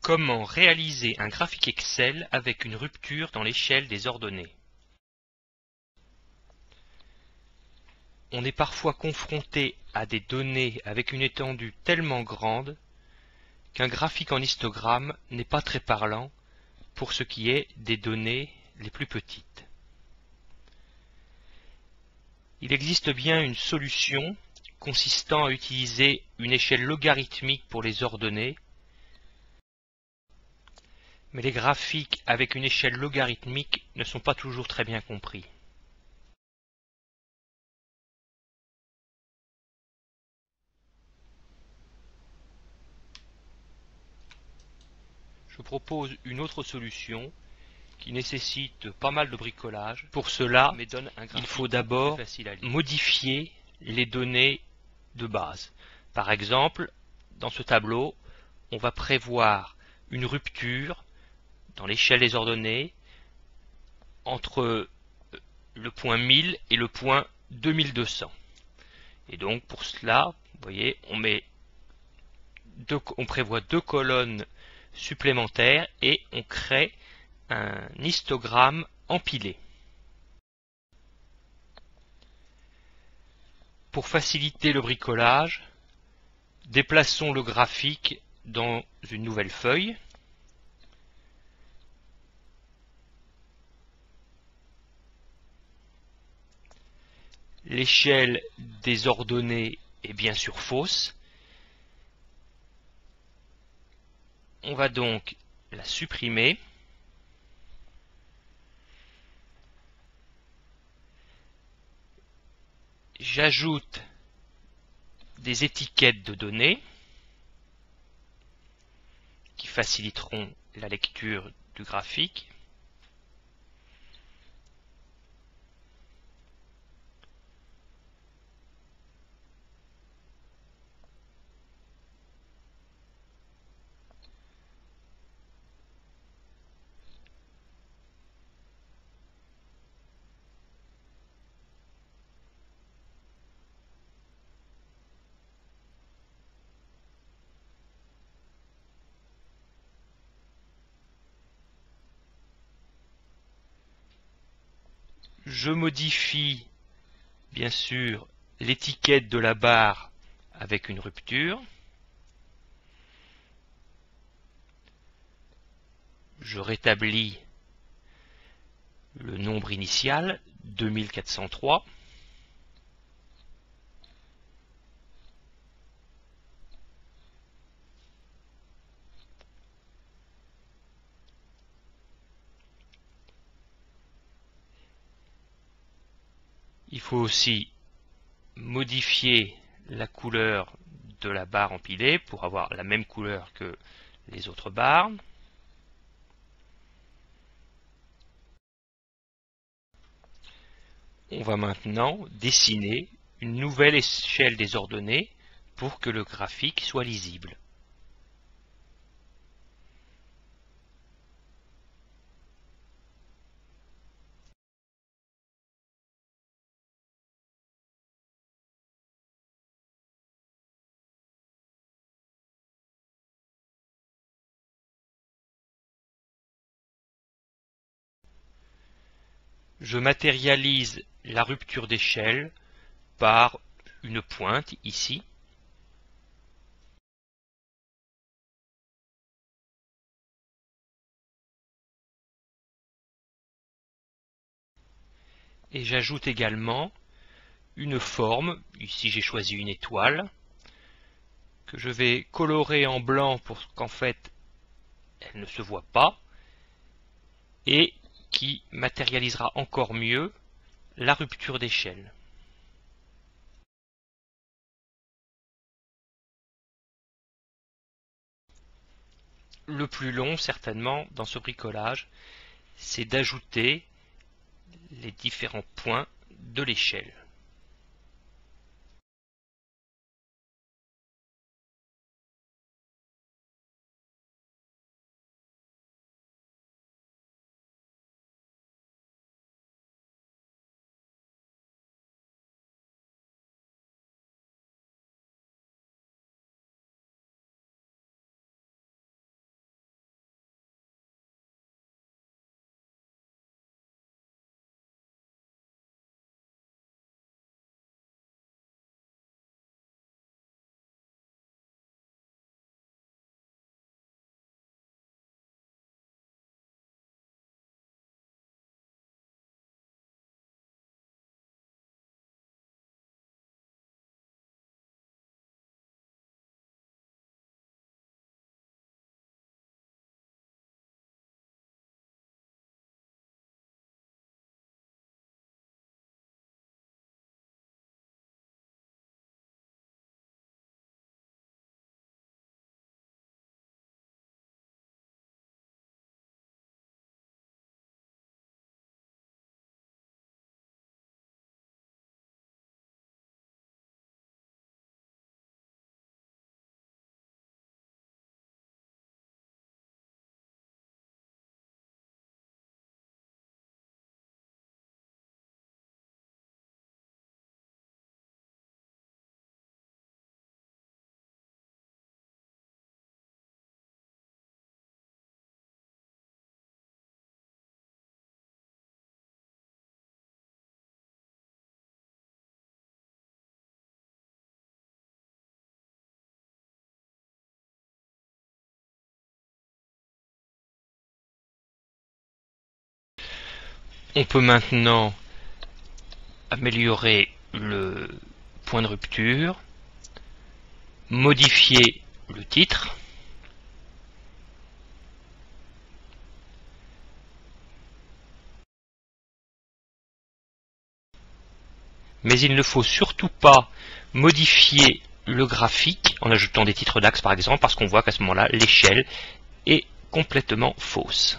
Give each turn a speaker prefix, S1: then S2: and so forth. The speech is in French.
S1: Comment réaliser un graphique Excel avec une rupture dans l'échelle des ordonnées? On est parfois confronté à des données avec une étendue tellement grande qu'un graphique en histogramme n'est pas très parlant pour ce qui est des données les plus petites. Il existe bien une solution consistant à utiliser une échelle logarithmique pour les ordonnées, mais les graphiques avec une échelle logarithmique ne sont pas toujours très bien compris. Je propose une autre solution qui nécessite pas mal de bricolage. Pour cela, il faut d'abord modifier les données de base. Par exemple, dans ce tableau, on va prévoir une rupture dans l'échelle des ordonnées entre le point 1000 et le point 2200. Et donc pour cela, vous voyez, on prévoit deux colonnes supplémentaires et on crée un histogramme empilé. Pour faciliter le bricolage, déplaçons le graphique dans une nouvelle feuille. L'échelle des ordonnées est bien sûr fausse. On va donc la supprimer. J'ajoute des étiquettes de données qui faciliteront la lecture du graphique. Je modifie bien sûr l'étiquette de la barre avec une rupture. Je rétablis le nombre initial, 2403. Il faut aussi modifier la couleur de la barre empilée pour avoir la même couleur que les autres barres. On va maintenant dessiner une nouvelle échelle des ordonnées pour que le graphique soit lisible. Je matérialise la rupture d'échelle par une pointe ici. Et j'ajoute également une forme, ici j'ai choisi une étoile, que je vais colorer en blanc pour qu'en fait elle ne se voit pas, et qui matérialisera encore mieux la rupture d'échelle. Le plus long, certainement, dans ce bricolage, c'est d'ajouter les différents points de l'échelle. On peut maintenant améliorer le point de rupture, modifier le titre, mais il ne faut surtout pas modifier le graphique en ajoutant des titres d'axe par exemple, parce qu'on voit qu'à ce moment-là, l'échelle est complètement fausse.